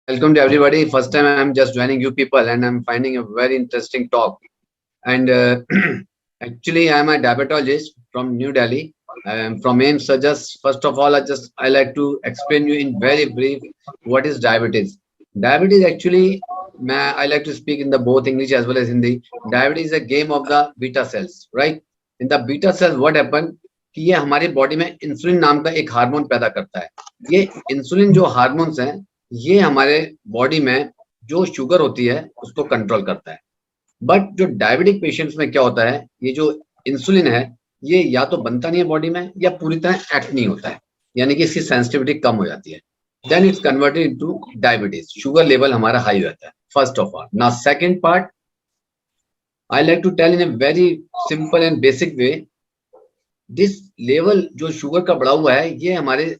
Welcome to everybody. First time I'm just joining you people, and I'm finding a very interesting talk. And actually, I'm a diabetologist from New Delhi. I'm from AIMS. So just first of all, I like to explain you in very brief what is diabetes. Diabetes actually, I like to speak in the both English as well as Hindi. Diabetes is a game of the beta cells, right? In the beta cells, what happen? कि ये हमारी body में insulin नाम का एक hormone पैदा करता है. ये इंसुलिन जो हार्मोन्स हैं, ये हमारे बॉडी में जो शुगर होती है उसको कंट्रोल करता है. बट जो डायबिटिक पेशेंट्स में क्या होता है, ये जो इंसुलिन है ये या तो बनता नहीं है बॉडी में या पूरी तरह एक्ट नहीं होता है, यानी कि इसकी सेंसिटिविटी कम हो जाती है. Then it's converted into diabetes. Sugar level हमारा हाई हो जाता है. First of all, now second part I like to tell in a very simple and basic way. This level जो शुगर का बढ़ा हुआ है ये हमारे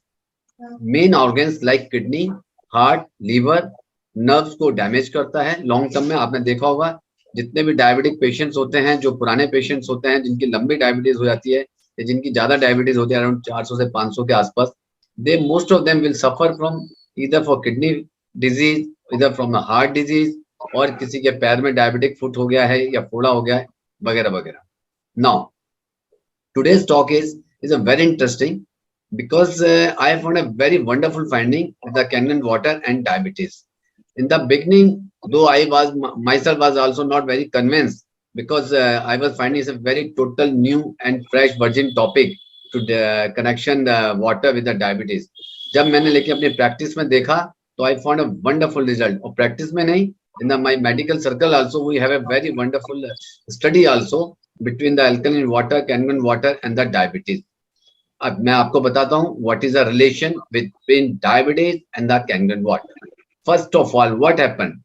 main organs like kidney, heart, liver, nerves को डैमेज करता है. लॉन्ग टर्म में आपने देखा होगा जितने भी डायबिटिक पेशेंट्स होते हैं, जो पुराने पेशेंट्स होते हैं जिनकी लंबी डायबिटीज हो जाती है या जिनकी ज्यादा डायबिटीज होती है अराउंड 400 से 500 के आसपास, they most of them will suffer from either for kidney disease, इधर फ्रॉम द हार्ट डिजीज, और किसी के पैर में डायबिटिक फुट हो गया है या फोड़ा हो गया है वगैरह वगैरह. Now today's talk is a very interesting because I found a very wonderful finding with the Kangen water and diabetes. In the beginning, though I was myself was also not very convinced because I was finding it's a very total new and fresh virgin topic to the connection the water with the diabetes. जब मैंने लेके अपनी practice में देखा तो I found a wonderful result. और practice में नहीं, in the my medical circle also we have a very wonderful study also between the alkaline water, Kangen water and the diabetes. अब मैं आपको बताता हूँ what is the relation between diabetes and the Kangen water. First of all, what happened?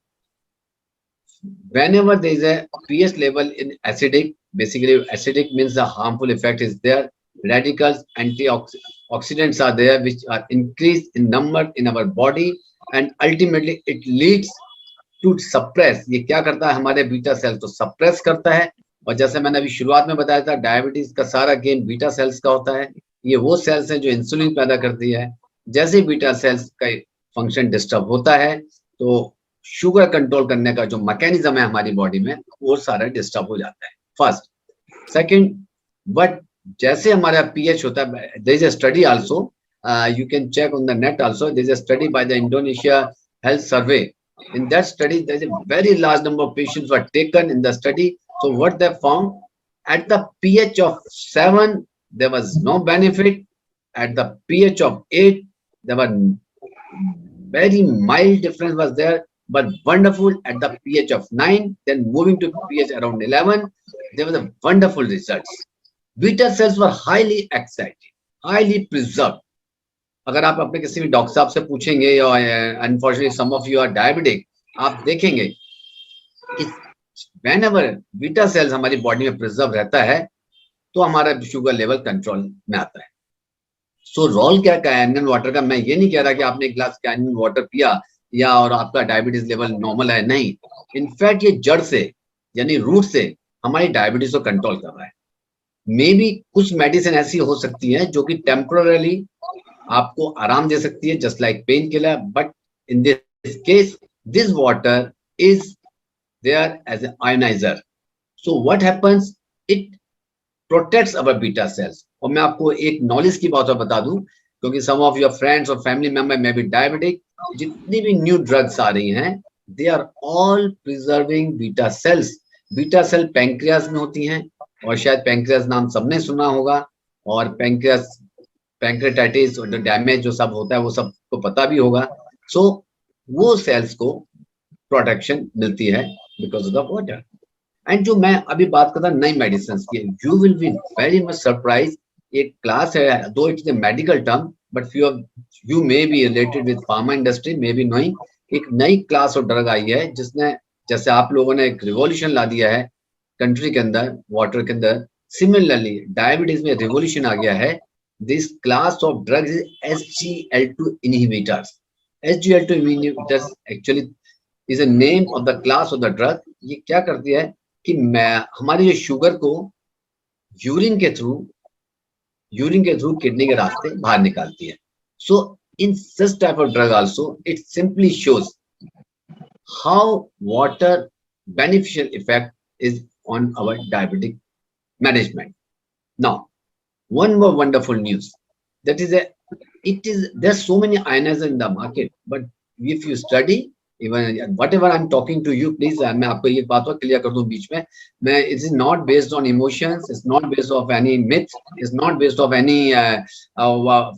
Whenever there is a pH level in acidic, basically acidic means the harmful effect is there. Radicals, antioxidants are there which are increased in number in our body and ultimately it leads to suppress. ये क्या करता है, हमारे beta cells को suppress करता है. और जैसे मैंने अभी शुरुआत में बताया था, डायबिटीज का सारा गेम बीटा सेल्स का होता है. ये वो सेल्स हैं जो इंसुलिन पैदा करती है. जैसे बीटा सेल्स का फंक्शन डिस्टर्ब होता है तो शुगर कंट्रोल करने का जो मैकेनिज्म है हमारी बॉडी में वो सारा डिस्टर्ब हो जाता है. फर्स्ट. सेकंड, बट जैसे हमारा पीएच होता है, there is a study also, you can check on the net also, there is a study by the Indonesia health survey. In that study, there is a very large number of patients were taken in the study. So what they found, at the pH of 7, there was no benefit. At the pH of 8, there were very mild difference was there, but wonderful at the pH of 9. Then moving to pH around 11, there was a wonderful results. Beta cells were highly excited, highly preserved. अगर आप अपने किसी भी doctor साहब से पूछेंगे या unfortunately some of you are diabetic, आप देखेंगे कि व्हेनेवर बीटा सेल्स हमारी बॉडी में प्रिजर्व रहता है तो हमारा शुगर लेवल कंट्रोल में आता है. सो रोल क्या कैनन वाटर का, मैं ये नहीं कह रहा कि आपने एक ग्लास कैनन वाटर पिया या और आपका डायबिटीज लेवल नॉर्मल है, नहीं. इनफैक्ट ये जड़ से यानी रूट से हमारी डायबिटीज को कंट्रोल कर रहा है. मे बी कुछ मेडिसिन ऐसी हो सकती है जो कि टेम्पोरली आपको आराम दे सकती है, just like pain killer, but in this case this water is there as an ioniser. So what happens, it protects our beta cells. और मैं आपको एक नॉलेज की बात और बता दूं, क्योंकि सम ऑफ योर फ्रेंड्स और family member may be diabetic, जितनी भी न्यू ड्रग्स आ रही हैं they are all preserving beta cells. Beta cell pancreas में होती हैं और शायद पैंक्रियास नाम सबने सुना होगा, और पैंक्रेटाइटिस और जो डैमेज जो सब होता है वो सबको पता भी होगा. सो वो सेल्स को प्रोटेक्शन मिलती है because of the water. And जो मैं अभी बात करता नई मेडिसिन की, you will be very much surprise. एक क्लास है, दो it's a medical term, but few you may be related with pharma industry may be knowing, एक नई क्लास ऑफ ड्रग आई है जिसने, जैसे आप लोगों ने एक रिवॉल्यूशन ला दिया है कंट्री के अंदर वाटर के अंदर, सिमिलरली डायबिटीज में रिवॉल्यूशन आ गया है. This class of drugs is SGLT2 inhibitors. SGLT2 inhibitors actually is a name of the class of the drug. ये क्या करती है कि हमारी जो शुगर को यूरिन के थ्रू किडनी के रास्ते बाहर निकालती है. So in such type of drug also, it simply shows how water beneficial effect is on our diabetic management. Now, one more wonderful news. That is a it is there's so many ionizers in the market, but if you study even whatever I'm talking to you, please मैं आपको ये बात और clear कर दूं बीच में मैं it is not based on emotions, it's not based of any myth, it's not based of any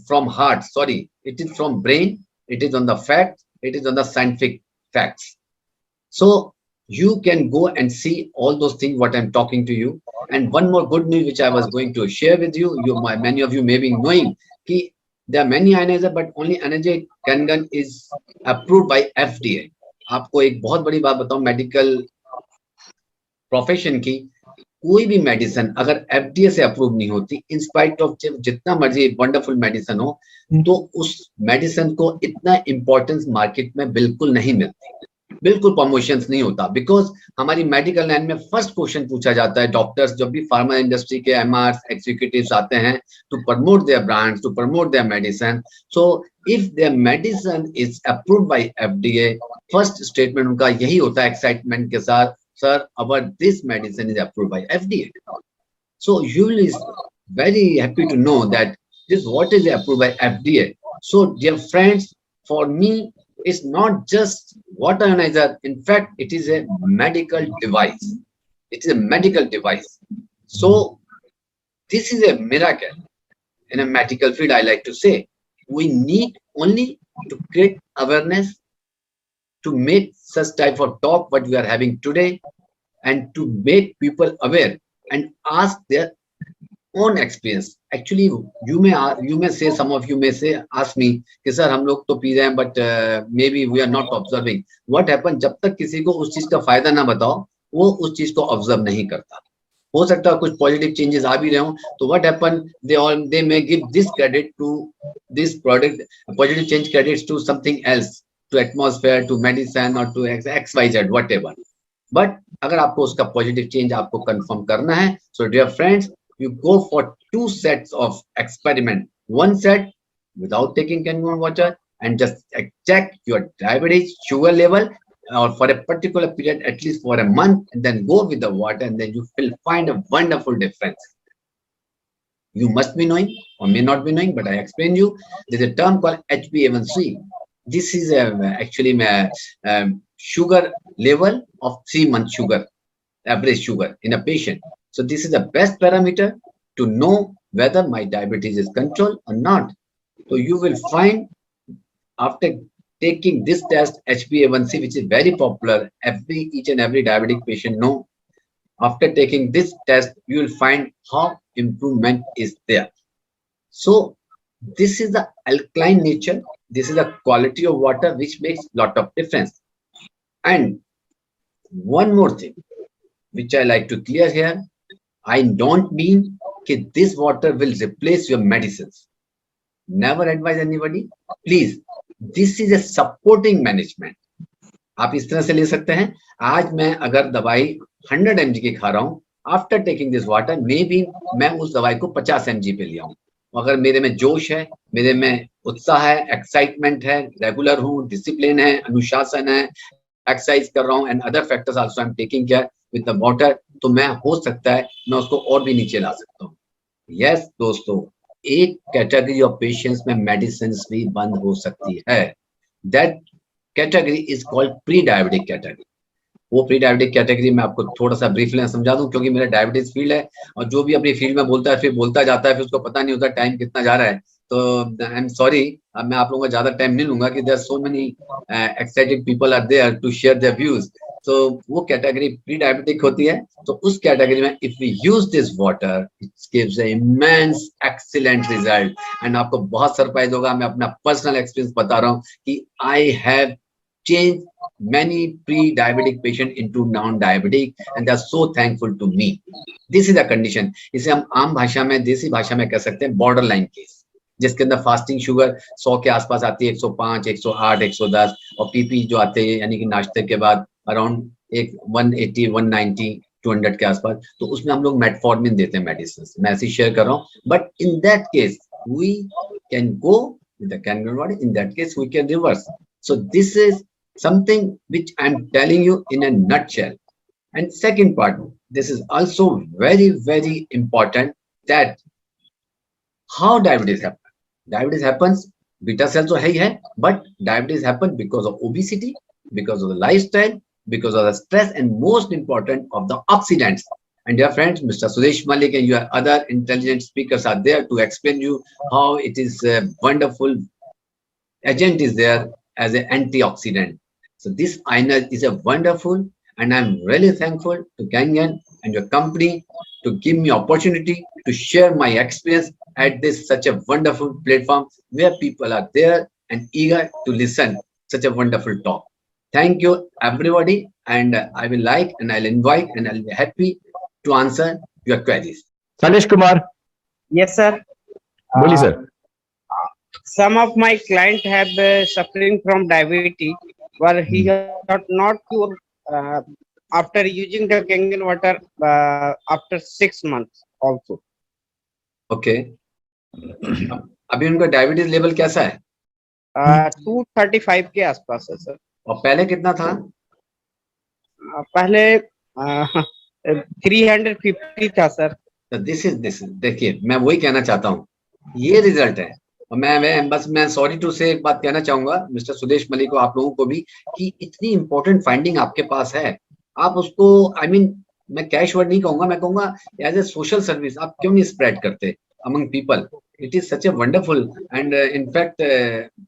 from heart, sorry, it is from brain, it is on the fact, it is on the scientific facts. So you can go and see all those things what I'm talking to you. And one more good news which I was going to share with you, many of you may be knowing कि there are many ionizer, but only energy Kangan is approved by FDA. आपको एक बहुत बड़ी बात बताऊं medical profession की, कोई भी मेडिसिन अगर एफडीए से अप्रूव नहीं होती, इन स्पाइट ऑफ जितना मर्जी वंडरफुल मेडिसिन हो, तो उस मेडिसिन को इतना इंपॉर्टेंस मार्केट में बिल्कुल नहीं मिलती, बिल्कुल प्रमोशंस नहीं होता, बिकॉज हमारी मेडिकल लाइन में फर्स्ट क्वेश्चन पूछा जाता है डॉक्टर्स जब भी फार्मा इंडस्ट्री के एमआर एग्जीक्यूटिव्स आते हैं to promote their brands, to promote their medicine. So if their medicine is approved by FDA, first statement उनका यही होता है एक्साइटमेंट के साथ, sir our this medicine is approved by FDA. So you will is very happy to know that this what is approved by FDA. So dear friends, for me it's not just water ionizer. In fact, it is a medical device. It is a medical device. So this is a miracle in a medical field. I like to say we need only to create awareness, to make such type of talk what we are having today, and to make people aware and ask their own experience. Actually you may say, some of you may say, ask me कि sir हम लोग तो P रहे हैं but maybe we are not observing. What happen, जब तक किसी को उस चीज का फायदा ना बताओ वो उस चीज को ऑब्जर्व नहीं करता. हो सकता है कुछ पॉजिटिव चेंजेस आ भी रहे हो, तो what happen, they may give this credit to this product, positive change credits to something else, to atmosphere, to medicine or to XYZ whatever. But अगर आपको उसका पॉजिटिव चेंज आपको कंफर्म करना है, so dear friends, you go for 2 sets of experiment. One set without taking Kangen water and just check your diabetes sugar level or for a particular period, at least for a month, and then go with the water, and then you will find a wonderful difference. You must be knowing or may not be knowing, but I explain you. There's a term called HbA1c. This is actually sugar level of 3-month sugar, average sugar in a patient. So this is the best parameter to know whether my diabetes is controlled or not. So you will find after taking this test, HbA1c, which is very popular, each and every diabetic patient know. After taking this test, you will find how improvement is there. So this is the alkaline nature. This is the quality of water which makes lot of difference. And one more thing which I like to clear here, I don't mean that this water will replace your medicines. Never advise anybody. Please, this is a supporting management. आप इस तरह से ले सकते हैं, आज मैं अगर दवाई 100 mg की खा रहा हूँ, after taking this water may be मैं उस दवाई को 50 mg पे लिया हूँ. अगर मेरे में जोश है, मेरे में उत्साह है, एक्साइटमेंट है, रेगुलर हूँ, डिसिप्लिन है, अनुशासन है, एक्सरसाइज कर रहा हूँ and other factors also I am taking care with the water, तो मैं हो सकता है मैं उसको और भी नीचे ला सकता हूँ. यस दोस्तों, एक कैटेगरी ऑफ पेशेंट्स में मेडिसिन भी बंद हो सकती है. That category is called pre diabetic category. वो प्री डायबिटिक कैटेगरी में आपको थोड़ा सा ब्रीफली समझा दूं, क्योंकि मेरा डायबिटीज फील्ड है और जो भी अपनी फील्ड में बोलता है फिर बोलता जाता है, फिर उसको पता नहीं होता टाइम कितना जा रहा है. तो आई एम सॉरी, अब मैं आप लोगों का ज्यादा टाइम नहीं लूंगा कि there so many excited people are there to share their views. तो वो कैटेगरी प्री डायबिटिक होती है. तो उस कैटेगरी में if we use this water it gives a immense excellent result. And आपको बहुत सरप्राइज होगा, मैं अपना पर्सनल एक्सपीरियंस बता रहा हूँ कि I have changed many pre-diabetic patient into non-diabetic and they are so thankful to me. This is the condition. इसे हम आम भाषा में, देसी भाषा में कह सकते हैं बॉर्डर लाइन केस, जिसके अंदर फास्टिंग शुगर 100 के आसपास आती है, 105, 108, 110, और पीपी जो आते हैं यानी कि नाश्ते के बाद अराउंड 180, 190, 200 के आसपास, तो उसमें हम लोग मेटफॉर्मिन देते हैं मेडिसिन. मैं ऐसे शेयर कर रहा हूँ. But in that case we can go with the Kangen water. In that case we can reverse. So this is something which I'm telling you in a nutshell. And second part, this is also very, very important, that how diabetes happens. Diabetes happens, beta cells तो है ही है, but diabetes happens because of obesity, because of the lifestyle, because of the stress, and most important of the oxidants. And dear friends, Mr. Sudesh Malik and your other intelligent speakers are there to explain you how it is a wonderful agent is there as an antioxidant. So this iron is a wonderful, and I'm really thankful to Gangan and your company to give me opportunity to share my experience at this such a wonderful platform where people are there and eager to listen such a wonderful talk. Thank you everybody, and I will like and I'll invite and I'll be happy to answer your queries. Salesh Kumar. Yes, sir. बोलिए sir. Some of my clients have suffering from diabetes, but he got not cured after using the Kangen water after 6 months also. Okay. अभी उनका diabetes level कैसा है? 235 के आसपास है sir. और पहले कितना था? पहले 350 था सर. दिस इज देखिए, मैं वही कहना चाहता हूँ, ये रिजल्ट है. और मैं सॉरी टू से एक बात कहना चाहूंगा मिस्टर सुदेश मलिक को, आप लोगों को भी, कि इतनी इंपॉर्टेंट फाइंडिंग आपके पास है, आप उसको मैं कैश वर्ड नहीं कहूंगा, मैं कहूंगा एज ए सोशल सर्विस आप क्यों नहीं स्प्रेड करते among people. It is such a wonderful, and in fact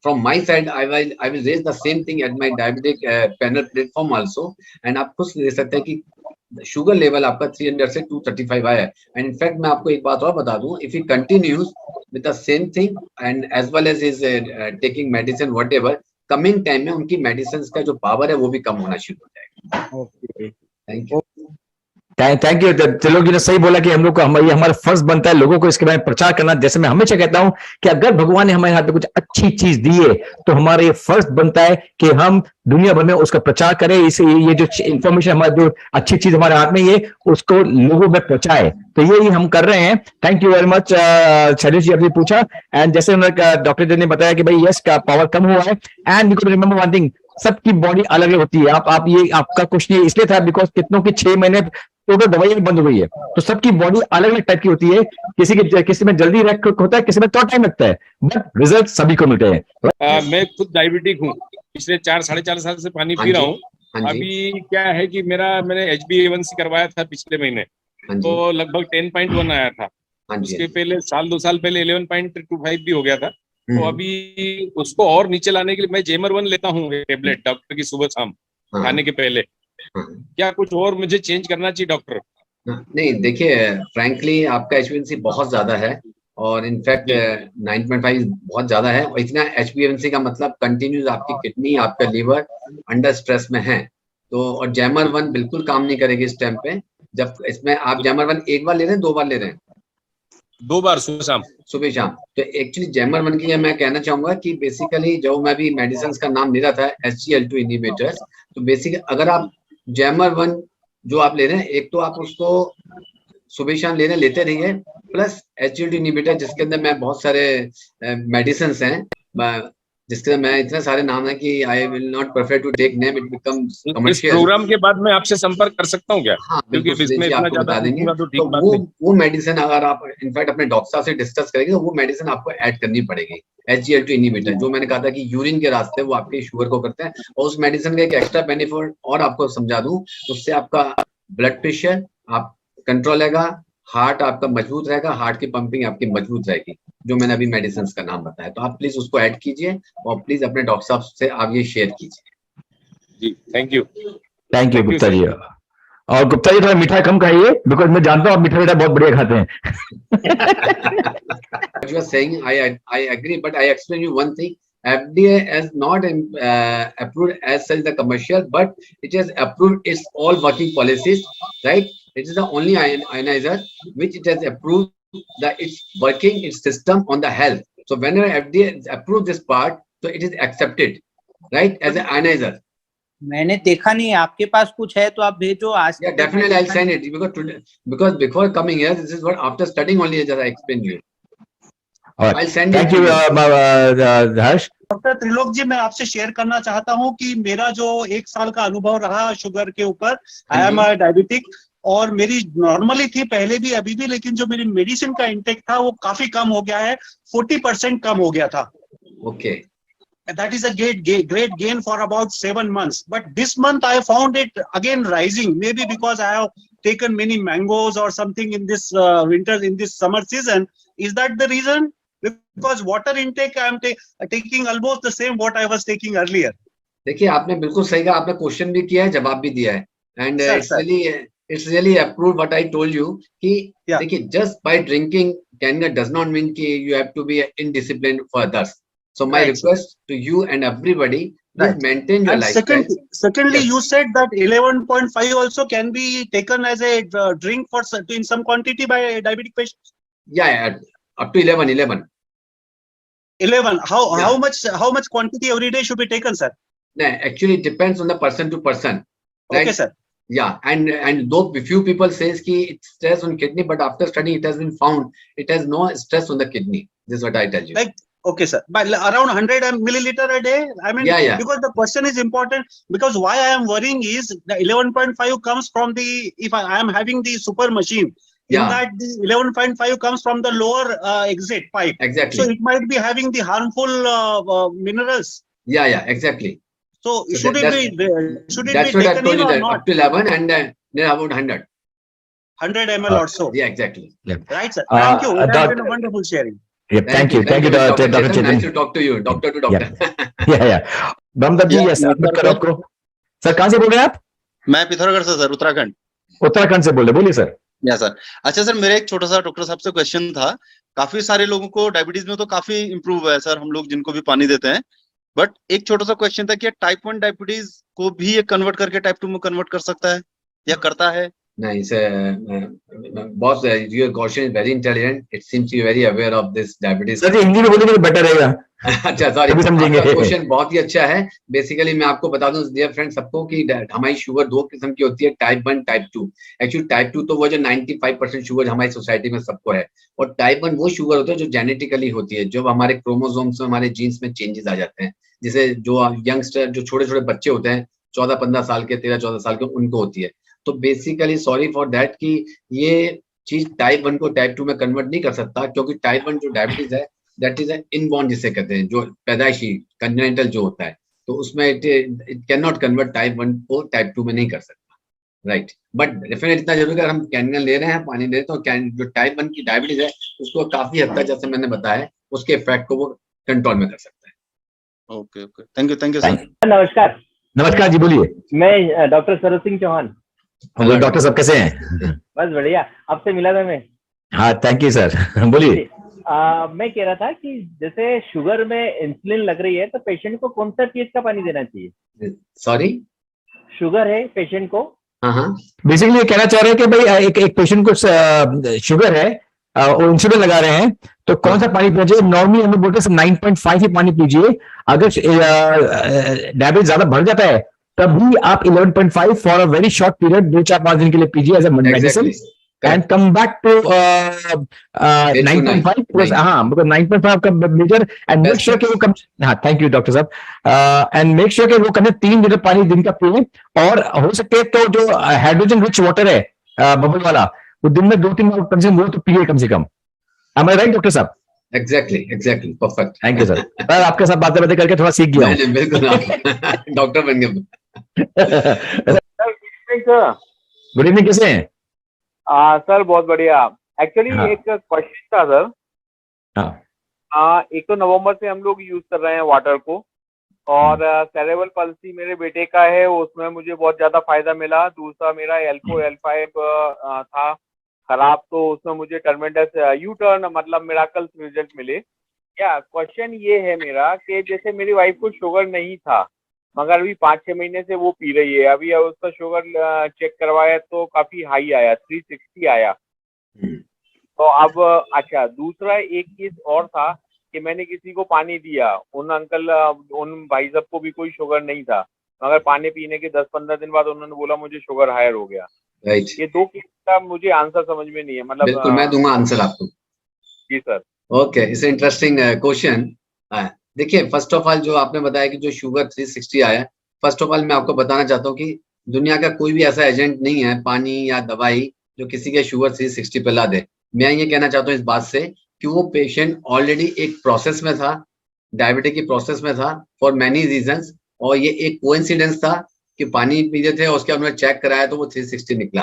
from my side I will raise the same thing at my diabetic panel platform also, and आप खुद ले सकते हैं कि शुगर लेवल आपका 300 से 235 आया है. एंड इनफैक्ट मैं आपको एक बात और बता दूं, if he continues with the same thing and as well as is taking medicine whatever, coming time में उनकी मेडिसिन का जो पावर है वो भी कम होना शुरू हो जाएगा. Okay, thank you. Thank you. Trilok ji ने सही बोला कि हम लोग को हमारा फर्ज बनता है लोगों को इसके बारे में प्रचार करना. जैसे मैं हमेशा कहता हूं कि अगर भगवान ने हमारे हाथ में कुछ अच्छी चीज दी है तो हमारा ये फर्ज बनता है कि हम दुनिया भर में उसका प्रचार करें. इसे ये जो इंफॉर्मेशन हमारी जो अच्छी चीज हमारे हाथ में ये उसको लोगों में पहुंचाए, तो यही हम कर रहे हैं. Thank you very much. Shailesh ji आपने पूछा, एंड जैसे डॉक्टर जी ने बताया कि भाई यस का पावर कम हुआ है, and you can remember one thing, सबकी बॉडी अलग अलग होती है. आप ये आपका क्वेश्चन ये इसलिए था बिकॉज कितनों की 6 महीने टोटल दवाइयां बंद हो गई है, तो सबकी बॉडी अलग अलग टाइप की होती है. किसी में जल्दी रिएक्ट होता है, किसी में थोड़ा टाइम लगता है, बट रिजल्ट सभी को मिलते हैं. मैं खुद डायबिटिक हूँ, पिछले 4-4.5 साल से पानी पी रहा हूँ. अभी क्या है कि मैंने HbA1c करवाया था पिछले महीने, तो लगभग 10.1 आया था. उसके पहले 2 साल पहले 11.25 भी हो गया था. तो अभी उसको और नीचे लाने के लिए मैं जेमर-1 लेता हूँ टेबलेट डॉक्टर की सुबह शाम खाने के पहले. क्या कुछ और मुझे चेंज करना चाहिए डॉक्टर? नहीं, देखिए फ्रैंकली आपका HbA1c बहुत ज्यादा है, और इनफैक्ट 9.5 बहुत ज्यादा है. और इतना HbA1c का मतलब कंटिन्यूस आपकी किडनी, आपका लीवर अंडर स्ट्रेस में है. तो और जेमर-1 बिल्कुल काम नहीं करेगी इस टाइम पे. जब इसमें आप जेमर-1 एक बार ले रहे हैं, 2 बार ले रहे हैं? 2 बार सुबह शाम. तो एक्चुअली जेमर-1 की मैं कहना चाहूंगा कि बेसिकली जो मैं भी मेडिसिन का नाम ले रहा था SGLT2 इनहिबिटर्स, तो बेसिकली अगर आप जेमर-1 जो आप ले रहे हैं, एक तो आप उसको सुबह शाम लेते रहिए, प्लस SGLT2 इनहिबिटर जिसके अंदर मैं बहुत सारे मेडिसिन हैं, जिसके अंदर मैं इतने सारे नाम है कि I will not prefer to take name, it becomes commercial. इस प्रोग्राम के बाद मैं आपसे संपर्क कर सकता हूँ क्या? हाँ, क्योंकि इसमें इतना आपको बता देंगे. तो वो मेडिसिन अगर आप इनफैक्ट अपने डॉक्टर साहब से डिस्कस करेंगे तो वो मेडिसिन आपको ऐड करनी पड़ेगी. SGLT2 इनहिबिटर जो मैंने कहा था कि यूरिन के रास्ते वो आपके शुगर को करते हैं, और उस मेडिसिन का एक एक्स्ट्रा बेनिफिट और आपको समझा दूं, उससे आपका ब्लड प्रेशर आप कंट्रोल रहेगा, हार्ट आपका मजबूत रहेगा, हार्ट की पंपिंग आपकी मजबूत रहेगी, जो मैंने अभी मेडिसिन का नाम बताया. तो आप प्लीज उसको ऐड कीजिए और प्लीज अपने डॉक्टर साहब से आप ये शेयर कीजिए. जी thank you. Thank you Gupta ji. और गुप्ता जी थोड़ा मीठा कम खाइए, बिकॉज मैं जानता हूँ आप मीठा बहुत बढ़िया खाते हैं. You are saying I agree, but I explain you one thing. FDA has not approved as such the commercial, but it has approved its all working policies, right? It is the only ionizer which it has approved that it's working its system on the health. So whenever FDA approves this part, so it is accepted, right, as an ionizer. मैंने देखा नहीं, आपके पास कुछ है तो आप भेजो आज. Yeah, definitely I'll send it because before coming here, this is what after studying only as I explained you. I'll send it thank to you you. Harsh. Doctor Trilok ji, मैं आपसे शेयर करना चाहता हूं कि मेरा जो 1 साल का अनुभव रहा शुगर के ऊपर, आई एम डायबिटिक, और मेरी नॉर्मली थी पहले भी अभी भी, लेकिन जो मेरी मेडिसिन का इंटेक था वो काफी कम हो गया है, 40% कम हो गया था। Okay. That is a great gain for about 7 months. But this month I found it again rising. Maybe because I have taken many mangoes or something in this winter, in this summer season. Is that the reason? Because water intake I am taking almost the same what I was taking earlier. देखिए, आपने बिल्कुल सही कहा, आपने question भी किया है, जवाब भी दिया है, and it's really approved what I told you कि देखिए, just by drinking Canada does not mean कि you have to be indisciplined for others. So my request to you and everybody, please maintain your lifestyle. Secondly, you said that 11.5 also can be taken as a drink for in some quantity by diabetic patients. Yeah, up to 11. 11. How much quantity every day should be taken, sir? No, actually it depends on the person to person. Right? Okay, sir. Yeah, and though few people says कि it's stress on kidney, but after studying it has been found it has no stress on the kidney. This is what I tell you. Like, okay, sir, but around 100 milliliter a day. I mean, because the question is important. Because why I am worrying is the 11.5 comes from the, if I am having the super machine. In that the 11.5 comes from the lower exit pipe. Exactly. So it might be having the harmful minerals. Yeah, exactly. So should it be that's what I told you, that up to 11 and then about 100 ml or so. Yeah, exactly. Yeah. Right, sir. Thank you. It has been a wonderful sharing. Yeah, thank you, Dr. Chetan. Nice to talk to you, doctor to doctor. Yeah. Brahmadatt ji, yes, आपको sir कहाँ से बोल रहे हैं आप? मैं पिथौरागढ़ से sir, Uttarakhand. Uttarakhand से बोल रहे, बोलिए सर। या सर, अच्छा सर, मेरा एक छोटा सा डॉक्टर साहब से क्वेश्चन था। काफी सारे लोगों को डायबिटीज में तो काफी इंप्रूव है सर, हम लोग जिनको भी पानी देते हैं, बट एक छोटा सा क्वेश्चन था कि टाइप 1 डायबिटीज को भी ये कन्वर्ट करके टाइप 2 में कन्वर्ट कर सकता है या करता है? नहीं sir, boss, your question is very intelligent, it seems you very aware of this diabetes. Sir Hindi में बोलेंगे तो बेटर रहेगा। अच्छा, सॉरी, समझेंगे। क्वेश्चन बहुत ही अच्छा है। बेसिकली मैं आपको बता दूं डियर फ्रेंड सबको कि हमारी शुगर 2 किस्म की होती है, टाइप 1, टाइप 2। एक्चुअली टाइप 2 तो वो जो 95% शुगर हमारी सोसाइटी में सबको है, और टाइप 1 वो शुगर होता है जो जेनेटिकली होती है, जो हमारे क्रोमोसोम्स में, हमारे जीन्स में चेंजेस आ जाते हैं, जिसे जो यंगस्टर, जो छोटे छोटे बच्चे होते हैं 14-15 साल के, 13-14 साल के, उनको होती है। तो बेसिकली सॉरी फॉर दैट कि ये चीज टाइप 1 को टाइप 2 में कन्वर्ट नहीं कर सकता, क्योंकि टाइप 1 जो डायबिटीज है दैट इज इनबॉर्न जिसे कहते हैं, जो पैदाइशी कंजेनिटल जो होता है, तो उसमें it can not convert type 1 को टाइप 2 में नहीं कर सकता, राइट। बट डेफिनेटली इतना जरूर अगर हम कैनियल ले रहे हैं, पानी ले रहे हैं, तो जो टाइप 1 की डायबिटीज है उसको काफी हद तक, जैसे मैंने बताया, उसके इफेक्ट को वो कंट्रोल में कर सकता है। Okay, thank you sir. नमस्कार जी, बोलिए। मैं डॉक्टर सरोज सिंह चौहान। डॉक्टर साहब कैसे हैं? बस बढ़िया, आपसे मिला था मैं। हाँ, थैंक यू सर, बोलिए। मैं कह रहा था कि जैसे शुगर में इंसुलिन लग रही है तो पेशेंट को कौन सा चीज का पानी देना चाहिए? सॉरी, शुगर है पेशेंट को। हाँ, बेसिकली कहना चाह रहे हैं कि भाई एक पेशेंट को शुगर है और इंसुलिन लगा रहे हैं, तो कौन सा पानी पीना चाहिए? नॉर्मली हम लोग बोलते हैं 9.5 ही पानी पीजिए। अगर डायबिटीज ज्यादा बढ़ जाता है तभी आप 11.5 for a very short period 2-4-5 दिन के लिए पीजिए as a medicine, and come back to 9.5 plus, हाँ, बिकॉज 9.5 आपका मेजर, एंड मेक श्योर कि वो कम, हाँ, थैंक यू डॉक्टर साहब, एंड मेक श्योर कि वो कम से 3 लीटर पानी दिन का पिए, और हो सके तो जो हाइड्रोजन रिच वाटर है बबल वाला, वो दिन में 2-3 बार कम से कम वो तो पिए कम से कम। Am I right, डॉक्टर साहब? Exactly, perfect. Thank you sir. Sir आपके साथ बातें करके थोड़ा सीख गया हूँ। बिल्कुल, डॉक्टर बन गए। गुड इवनिंग, कैसे हैं? सर बहुत बढ़िया। एक्चुअली एक क्वेश्चन था सर। एक तो नवंबर से हम लोग यूज कर रहे हैं वाटर को, और सेरेब्रल पल्सी मेरे बेटे का है, उसमें मुझे बहुत ज्यादा फायदा मिला। दूसरा मेरा L4 L5 था खराब, तो उसमें मुझे टर्मेंडस यू टर्न, मतलब मिराकल्स रिजल्ट मिले। क्या क्वेश्चन ये है मेरा कि जैसे मेरी वाइफ को शुगर नहीं था, मगर अभी 5-6 महीने से वो पी रही है। अभी उसका शुगर चेक करवाया तो काफी हाई आया, 360 आया। तो अब अच्छा, दूसरा एक चीज और था कि मैंने किसी को पानी दिया, उन भाई साहब को भी कोई शुगर नहीं था, मगर पानी पीने के 10-15 दिन बाद उन्होंने बोला मुझे शुगर हायर हो गया। राइट। ये 2 केस का मुझे आंसर समझ में नहीं है, मतलब बिल्कुल मैं दूंगा आंसर आपको। जी sir. Okay, it's interesting question. देखिए, फर्स्ट ऑफ ऑल जो आपने बताया कि जो शुगर 360 आया, फर्स्ट ऑफ ऑल मैं आपको बताना चाहता हूँ कि दुनिया का कोई भी ऐसा एजेंट नहीं है, पानी या दवाई, जो किसी के शुगर 360 पे ला दे। मैं ये कहना चाहता हूँ इस बात से कि वो पेशेंट ऑलरेडी एक प्रोसेस में था, डायबिटिक की प्रोसेस में था फॉर मैनी रीजंस, और ये एक कोइंसिडेंस था कि पानी पी रहे थे और उसके बाद उन्होंने चेक कराया तो वो 360 निकला,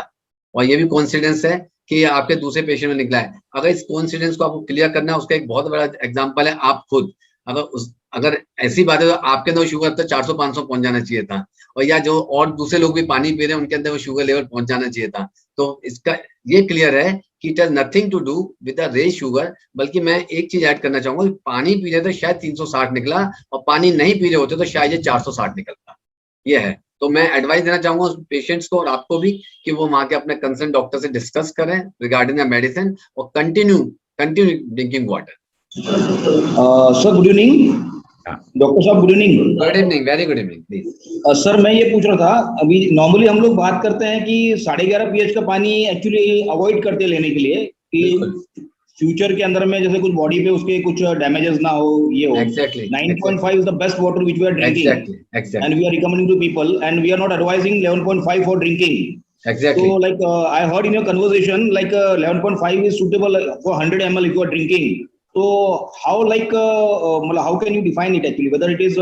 और ये भी कोइंसिडेंस है कि आपके दूसरे पेशेंट में निकला है। अगर इस कोइंसिडेंस को आपको क्लियर करना है, उसका एक बहुत बड़ा एग्जांपल है आप खुद। अगर ऐसी बात है तो आपके अंदर शुगर तो 400-500 पहुंच जाना चाहिए था, और या जो और दूसरे लोग भी पानी पी रहे हैं उनके अंदर वो शुगर लेवल पहुंच जाना चाहिए था। तो इसका ये क्लियर है कि it has nothing to do with the raise sugar. बल्कि मैं एक चीज ऐड करना चाहूंगा, पानी पी रहे थे शायद 360 निकला, और पानी नहीं पी रहे होते तो शायद ये 460 निकलता। ये है। तो मैं एडवाइस देना चाहूंगा उस पेशेंट्स को और आपको भी कि वो वहां के अपने कंसर्न डॉक्टर से डिस्कस करें रिगार्डिंग द मेडिसिन, और continue drinking water. Sir good evening. Doctor साहब good evening. Good evening, very good evening, please. Sir मैं ये पूछ रहा था, अभी नॉर्मली हम लोग बात करते हैं कि 11.5 pH का पानी एक्चुअली अवॉइड करते हैं लेने के लिए, कि फ्यूचर के अंदर में जैसे कुछ बॉडी पे उसके कुछ डैमेजेस ना हो, ये हो। Exactly. 9.5 is the best water which we are drinking. Exactly. And we are recommending to people, and we are not advising 11.5 for drinking. Exactly. So like I heard in your conversation, like 11.5 is suitable for 100 ml if you are drinking. So how how can you define it actually, whether it is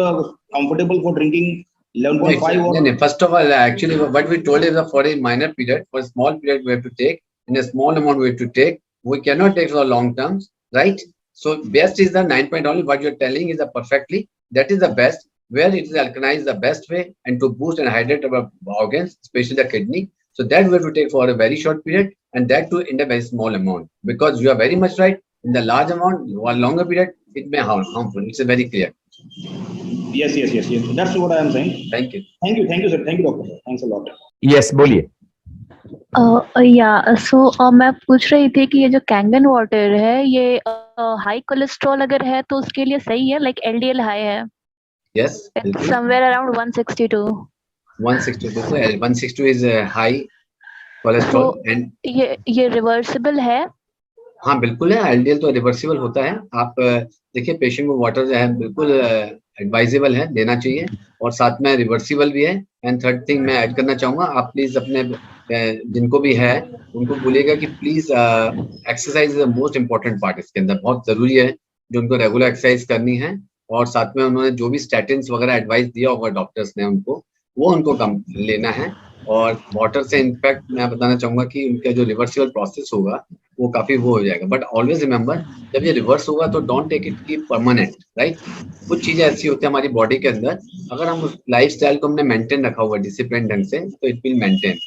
comfortable for drinking 11.5 or? No. First of all, actually what we told is for a minor period, for a small period we have to take, in a small amount we have to take. We cannot take for long terms, right? So best is the 9 only. What you're telling is perfectly, that is the best, where it is alkalized the best way, and to boost and hydrate our organs, especially the kidney. So that we have to take for a very short period, and that too in a very small amount. Because you are very much right, in the large amount or longer period, it may harmful. It's very clear. Yes. That's what I am saying. Thank you, sir. Thank you, doctor. Thanks a lot. Yes, बोलिए। मैं पूछ रही थी कि ये जो Kangen water है, ये हाई कोलेस्ट्रॉल अगर है तो उसके लिए सही है, लाइक LDL हाई है? yes, somewhere around 162. 162. So 162 is high cholesterol, and ये रिवर्सिबल है? हाँ बिल्कुल है, एलडीएल तो रिवर्सिबल होता है। आप देखिए, पेशेंट को वाटर जो है बिल्कुल एडवाइजेबल है, देना चाहिए, और साथ में रिवर्सिबल भी है। एंड थर्ड थिंग मैं ऐड करना चाहूंगा, आप प्लीज अपने जिनको भी है उनको बोलिएगा कि please exercise is the most important part. इसके अंदर बहुत जरूरी है जो उनको रेगुलर एक्सरसाइज करनी है, और साथ में उन्होंने जो भी स्टैटिन्स वगैरह एडवाइस दिया होगा डॉक्टर्स ने उनको, वो उनको कम लेना है। और वाटर से इनफैक्ट मैं बताना चाहूंगा कि उनका जो रिवर्सिबल प्रोसेस होगा वो काफी वो हो जाएगा। बट ऑलवेज रिमेंबर, जब ये रिवर्स होगा तो डोंट टेक इट की परमानेंट, राइट? कुछ चीजें ऐसी होती है हमारी बॉडी के अंदर, अगर हम उस लाइफस्टाइल को हमने मेंटेन रखा हुआ डिसिप्लिन ढंग से, तो इट विल मेंटेन।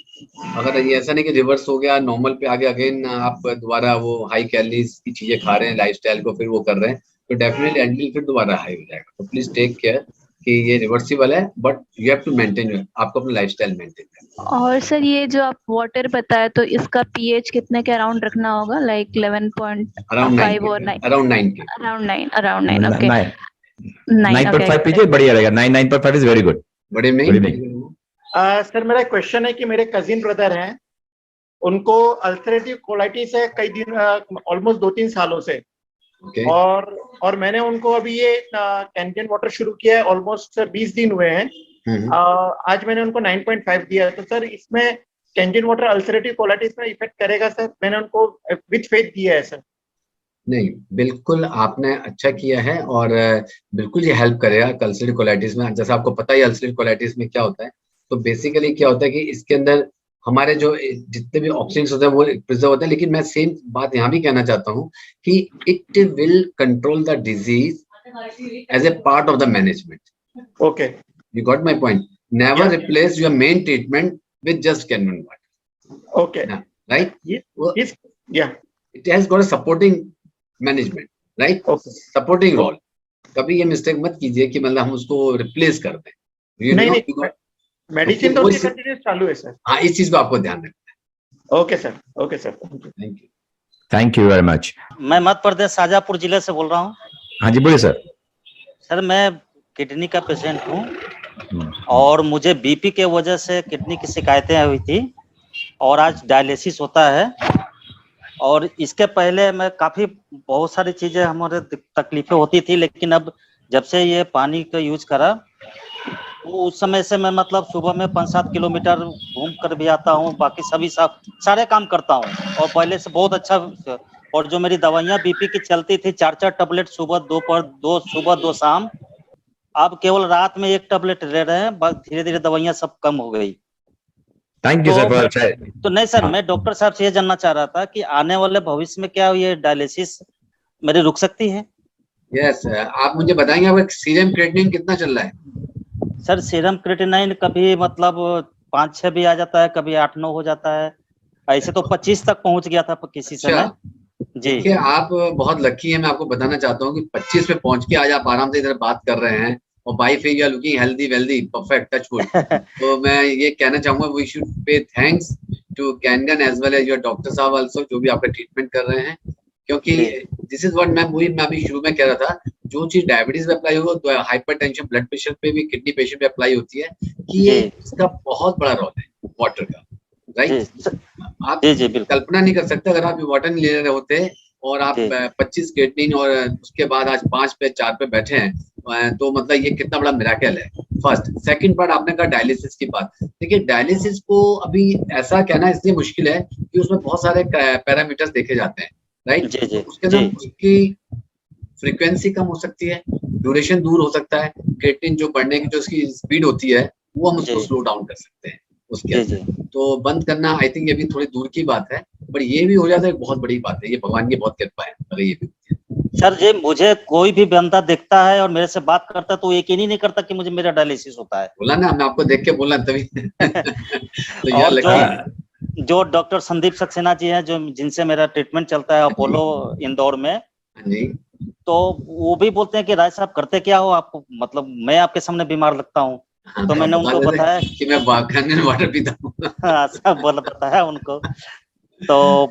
अगर ये ऐसा नहीं कि रिवर्स हो गया, नॉर्मल पे आ गया, अगेन आप दोबारा वो हाई कैलोरीज की चीजें खा रहे हैं, लाइफस्टाइल को फिर वो कर रहे हैं, तो डेफिनेटली एंडल फिर दोबारा हाई हो जाएगा। तो प्लीज टेक केयर कि ये रिवर्सिबल है, but you have to maintain, आपको अपना लाइफस्टाइल मेंटेन करना। और सर ये जो आप वाटर बताया, तो इसका पीएच कितने के अराउंड रखना होगा, लाइक 11.5 और 9? अराउंड 9 के। Around 9 okay. 9.5 पीजिए, बढ़िया रहेगा। 9.5 is very good. Good evening. Sir मेरा क्वेश्चन है कि मेरे कजिन ब्रदर हैं, उनको अल्सरेटिव कोलाइटिस है कई दिन, ऑलमोस्ट 2-3 सालों से। Okay. और मैंने उनको अभी ये कैंगन वाटर शुरू किया है, ऑलमोस्ट 20 दिन हुए हैं। आज मैंने उनको 9.5 दिया। तो सर इसमें कैंगन वाटर अल्सरेटिव कोलाइटिस में इफेक्ट करेगा सर? मैंने उनको विद फेथ दिया है सर। नहीं, बिल्कुल आपने अच्छा किया है, और बिल्कुल ये हेल्प करेगा अल्सरेटिव कोलाइटिस में। जैसा आपको पता ही अल्सरेटिव कोलाइटिस में क्या होता है, तो बेसिकली क्या होता है कि इसके अंदर हमारे जो जितने भी ऑक्सीडेंट्स होते हैं वो प्रिजर्व होते हैं। लेकिन मैं सेम बात यहाँ भी कहना चाहता हूँ कि it will control the disease as a part of the management. Okay, you got my point? Never replace your main treatment with just Kangen water. Okay, right? It has got a supporting management, right? Supporting role. कभी ये mistake मत कीजिए कि मतलब हम उसको replace कर दें। नहीं, मेडिसिन तो कंटिन्यूस चालू है सर। हाँ, इस चीज को आपको ध्यान रखना है। Okay sir, thank you very much. मैं मध्य प्रदेश शाजापुर जिले से बोल रहा हूँ। हाँ जी, बोलिए सर। सर मैं किडनी का पेशेंट हूँ, और मुझे बीपी के वजह से किडनी की शिकायतें हुई थी, और आज डायलिसिस होता है। और इसके पहले मैं काफी बहुत सारी चीजें हमारे तकलीफें होती थी, लेकिन अब जब से ये पानी का यूज करा तो उस समय से मैं मतलब सुबह में 5-7 किलोमीटर घूम कर भी आता हूँ, बाकी सभी सारे काम करता हूँ और पहले से बहुत अच्छा। और जो मेरी दवाइयाँ बीपी की चलती थी 4-4 टैबलेट सुबह दोपहर 2 सुबह 2 शाम, अब केवल रात में 1 टैबलेट ले रहे हैं, बस धीरे धीरे दवाइयाँ सब कम हो गई। Thank you sir. तो नहीं सर, मैं डॉक्टर साहब से ये जानना चाह रहा था कि आने वाले भविष्य में क्या ये डायलिसिस मेरी रुक सकती है? यस, आप मुझे बताएंगे आपका सीरम क्रिएटिनिन कितना चल रहा है? सर सीरम क्रिएटिनिन कभी मतलब 5-6 भी आ जाता है, कभी 8-9 हो जाता है, ऐसे तो 25 तक पहुंच गया था किसी समय जी। देखिए आप बहुत लकी है, मैं आपको बताना चाहता हूँ कि 25 पे पहुंच के आज आप आराम से इधर बात कर रहे हैं और by face you are looking healthy wealthy perfect, touch wood. तो मैं ये कहना चाहूंगा we should pay thanks to Kangen as well as your doctor साहब आल्सो, जो भी आपका ट्रीटमेंट कर रहे हैं, क्योंकि दिस इज व्हाट मैं अभी शुरू में कह रहा था, जो चीज डायबिटीज पे अप्लाई होगा तो हाइपरटेंशन ब्लड प्रेशर पे भी, किडनी पेशेंट पे अप्लाई होती है कि ये इसका बहुत बड़ा रोल है वाटर का, राइट? आप कल्पना नहीं कर सकते अगर आप वाटर नहीं ले रहे होते और आप 25 क्रिएटिनिन और उसके बाद आज 5 पे 4 पे बैठे हैं, तो मतलब ये कितना बड़ा मिराकल है। फर्स्ट। सेकंड पार्ट आपने कहा डायलिसिस की बात। देखिए डायलिसिस को अभी ऐसा कहना इसलिए मुश्किल है कि उसमें बहुत सारे पैरामीटर्स देखे जाते हैं, राइट? उसके अंदर उसकी फ्रीक्वेंसी कम हो सकती है, ड्यूरेशन दूर हो सकता है, क्रिएटिनिन जो बढ़ने की जो उसकी स्पीड होती है वो हम उसको स्लो डाउन कर सकते हैं उसके अंदर। तो बंद करना आई थिंक ये भी थोड़ी दूर की बात है, पर ये भी हो जाता है बहुत बड़ी बात है, ये भगवान की बहुत कृपा है अगर ये भी। सर जी मुझे कोई भी बंदा दिखता है और मेरे से बात करता है तो यकीन ही नहीं करता कि मुझे मेरा डायलिसिस होता है। बोला ना, मैं आपको देख के बोला तभी। तो और जो डॉक्टर संदीप सक्सेना जी हैं, जो जिनसे मेरा ट्रीटमेंट चलता है अपोलो इंदौर में जी, तो वो भी बोलते हैं कि राय साहब करते क्या हो आप, मतलब मैं आपके सामने बीमार लगता हूँ। तो मैंने उनको बताया कि मैं वाटर पीता हूँ। हाँ सब बताया उनको। तो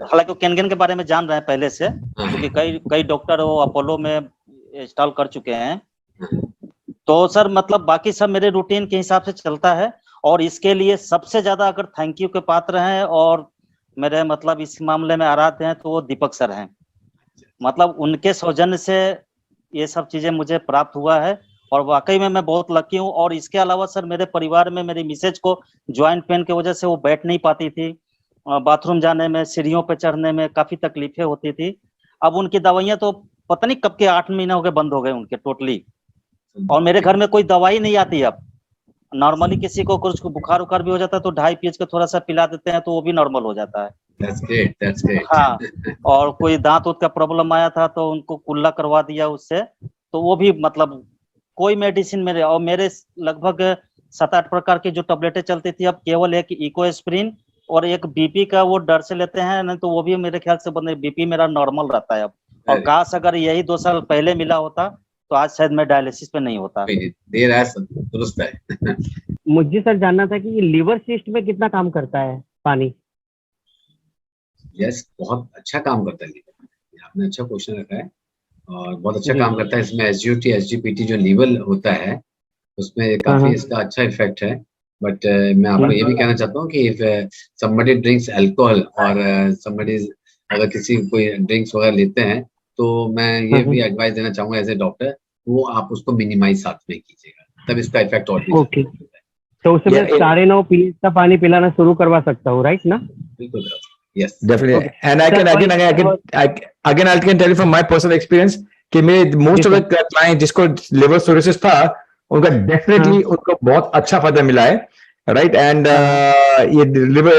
हालांकि वो कैनगन के बारे में जान रहे हैं पहले से, क्योंकि कई डॉक्टर वो अपोलो में इंस्टॉल कर चुके हैं। तो सर मतलब बाकी सब मेरे रूटीन के हिसाब से चलता है, और इसके लिए सबसे ज्यादा अगर थैंक यू के पात्र हैं और मेरे मतलब इस मामले में आराध्य हैं तो वो दीपक सर हैं। मतलब उनके सौजन्य से ये सब चीजें मुझे प्राप्त हुआ है और वाकई में मैं बहुत लकी हूँ। और इसके अलावा सर मेरे परिवार में मेरी मिसेज को ज्वाइंट पेन की वजह से वो बैठ नहीं पाती थी, बाथरूम जाने में, सीढ़ियों पे चढ़ने में काफी तकलीफें होती थी। अब उनकी दवाइयां तो पता नहीं कब के 8 महीने हो गए बंद हो गए उनके टोटली, और मेरे घर में कोई दवाई नहीं आती अब। नॉर्मली किसी को कुछ बुखार उखार भी हो जाता है तो 2.5 पीएच का थोड़ा सा पिला देते हैं तो वो भी नॉर्मल हो जाता है। That's great, that's great. हाँ, और कोई दांत का प्रॉब्लम आया था तो उनको कुल्ला करवा दिया उससे, तो वो भी मतलब कोई मेडिसिन मेरे, और मेरे लगभग 7-8 प्रकार की जो टैबलेटें चलती थी अब केवल एक इकोस्प्रिन और एक बीपी का वो डर से लेते हैं, नहीं तो वो भी मेरे ख्याल से बंद, बीपी मेरा नॉर्मल रहता है अब। और काश अगर यही 2 साल पहले मिला होता तो आज शायद मैं डायलिसिस पे नहीं होता। देर है, दुरुस्त है। मुझे सर जानना था कि ये लिवर सिस्ट में कितना काम करता है पानी? यस, बहुत अच्छा काम करता है लिवर। आपने अच्छा क्वेश्चन रखा है और बहुत अच्छा काम करता है। इसमें SGOT SGPT जो लीवर होता है उसमें काफी इसका अच्छा इफेक्ट है। बट मैं आपको ये भी कहना चाहता हूँ कि इफ somebody drinks alcohol और somebody अगर किसी कोई ड्रिंक्स वगैरह लेते हैं तो मैं ये भी एडवाइस देना चाहूंगा एज ए डॉक्टर, वो आप उसको मिनिमाइज साथ में कीजिएगा, तब इसका इफेक्ट और भी ओके। तो उसे मैं 9.5 पीएच का पानी पिलाना शुरू करवा सकता हूँ, राइट ना? बिल्कुल। Yes, definitely. Okay. And I can tell you from my personal experience कि मेरे most of the clients जिसको liver cirrhosis था उनका definitely उनको बहुत अच्छा फायदा मिला है, right? And ये liver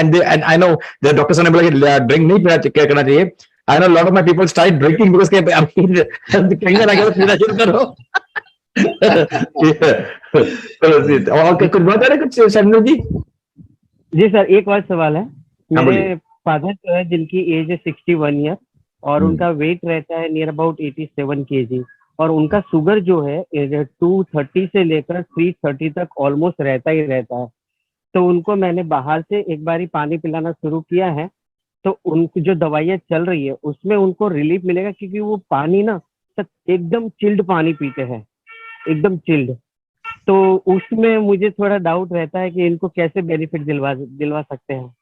and I know the doctors ने बोला कि drink नहीं क्या करना चाहिए। I know a lot of my people started drinking because के कहीं ना कहीं पीना शुरू करो। और कुछ बात है कुछ शर्मिला जी? जी सर, एक और सवाल है। मेरे फादर जो है जिनकी एज है 61 ईयर और उनका वेट रहता है नियर अबाउट 87 kg, और उनका शुगर जो है 230 से लेकर 330 तक ऑलमोस्ट रहता ही रहता है। तो उनको मैंने बाहर से एक बारी पानी पिलाना शुरू किया है, तो उनकी जो दवाइयाँ चल रही है उसमें उनको रिलीफ मिलेगा, क्योंकि वो पानी ना एकदम चिल्ड पानी पीते हैं, एकदम चिल्ड। तो उसमें मुझे थोड़ा डाउट रहता है कि इनको कैसे बेनिफिट दिलवा सकते हैं।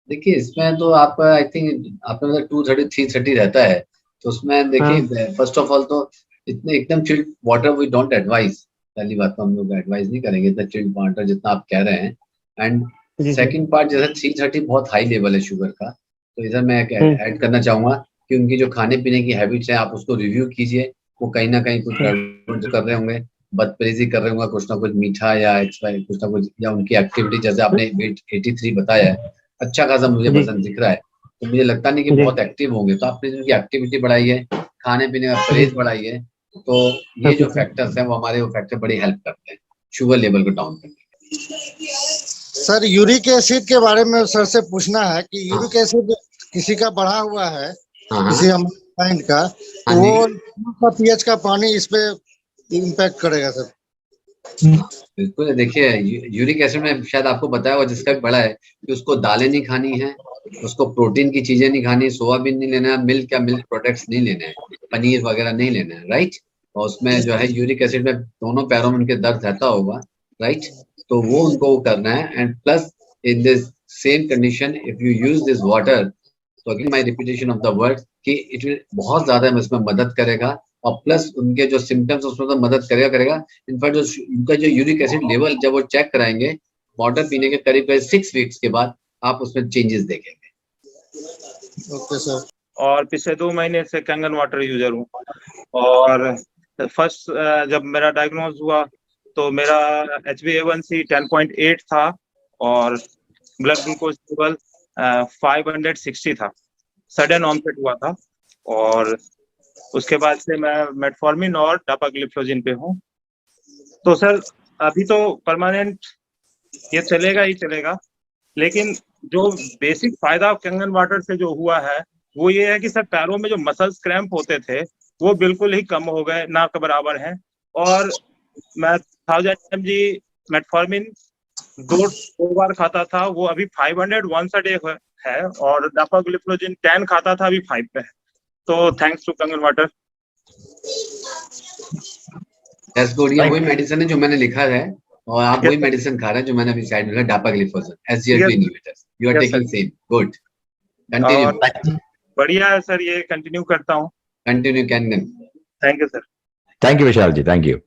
देखिए इसमें तो आप आई थिंक आपने मतलब 230 330 रहता है, तो उसमें देखिए फर्स्ट ऑफ ऑल तो इतने एकदम chilled water we don't advise. पहली बात तो हम लोग एडवाइज नहीं करेंगे इतना चिल्ड वाटर जितना आप कह रहे हैं। एंड सेकंड पार्ट जैसे 330 बहुत हाई लेवल है शुगर का, तो इधर मैं ऐड करना चाहूंगा कि उनकी जो खाने पीने की हैबिट्स है आप उसको रिव्यू कीजिए। वो कहीं ना कहीं कुछ गड़बड़ कर रहे होंगे, बदतमीजी कर रहे होंगे, कुछ ना कुछ मीठा या एक्सपायर कुछ ना कुछ, या उनकी एक्टिविटी जैसे आपने वेट 83 बताया है, अच्छा खासा मुझे वजन दिख रहा है, तो मुझे लगता नहीं कि बहुत एक्टिव होंगे। तो आपने उनकी एक्टिविटी बढ़ाई है, खाने पीने का परहेज बढ़ाई है, तो ये जो फैक्टर्स हैं वो हमारे वो फैक्टर बड़ी हेल्प करते हैं शुगर लेवल को डाउन करने में। सर यूरिक एसिड के बारे में सर से पूछना है कि यूरिक एसिड किसी का बढ़ा हुआ है, किसी क्लाइंट का, तो वो पीएच का पानी इस पे इम्पैक्ट करेगा सर? बिल्कुल, देखिए यूरिक एसिड में शायद आपको बताया हुआ जिसका भी बड़ा है कि उसको दालें नहीं खानी है, उसको प्रोटीन की चीजें नहीं खानी, सोयाबीन नहीं लेना है, मिल्क या मिल्क प्रोडक्ट्स नहीं लेना है, पनीर वगैरह नहीं लेना है, राइट। और उसमें जो है यूरिक एसिड में दोनों पैरों में उनके दर्द रहता होगा, राइट, तो वो उनको करना है। And plus in this same condition if you use this water, तो again my repetition of the word कि इट विल बहुत ज्यादा इसमें मदद करेगा, और प्लस उनके जो सिम्टम्स उसमें तो मदद करेगा। इनफैक्ट जो उनका जो यूरिक एसिड लेवल जब वो चेक कराएंगे वाटर पीने के करीब 6 वीक्स के बाद, आप उसमें चेंजेस देखेंगे। Okay sir. और पिछले 2 महीने से कैंगन वाटर यूजर हूँ, और फर्स्ट जब मेरा डायग्नोज हुआ तो मेरा HbA1c 10.8 था और ब्लड ग्लूकोज लेवल 560 था। सडन ऑनसेट हुआ था, और उसके बाद से मैं मेटफॉर्मिन और डापाग्लिफ्लोजिन पे हूँ। तो सर अभी तो परमानेंट ये चलेगा ही चलेगा, लेकिन जो बेसिक फायदा कैंगन वाटर से जो हुआ है वो ये है कि सर पैरों में जो मसल्स क्रैम्प होते थे वो बिल्कुल ही कम हो गए, ना के बराबर हैं। और मैं 1000 mg मेटफॉर्मिन 2 बार खाता था, वो अभी 500 वंस अ डे है, और डापाग्लिफ्लोजिन 10 खाता था, अभी 5 पे है। तो thanks to Kangen water. That's good. ये वही मेडिसिन है जो मैंने लिखा है, और आप वही मेडिसिन खा रहे हैं जो मैंने अभी साइड में लिखा, dapagliflozin SGLT inhibitors. You are taking same. Good, continue. बढ़िया है सर, ये कंटिन्यू करता हूँ। Continue Kangen. Thank you sir. Thank you Vishal ji, thank you.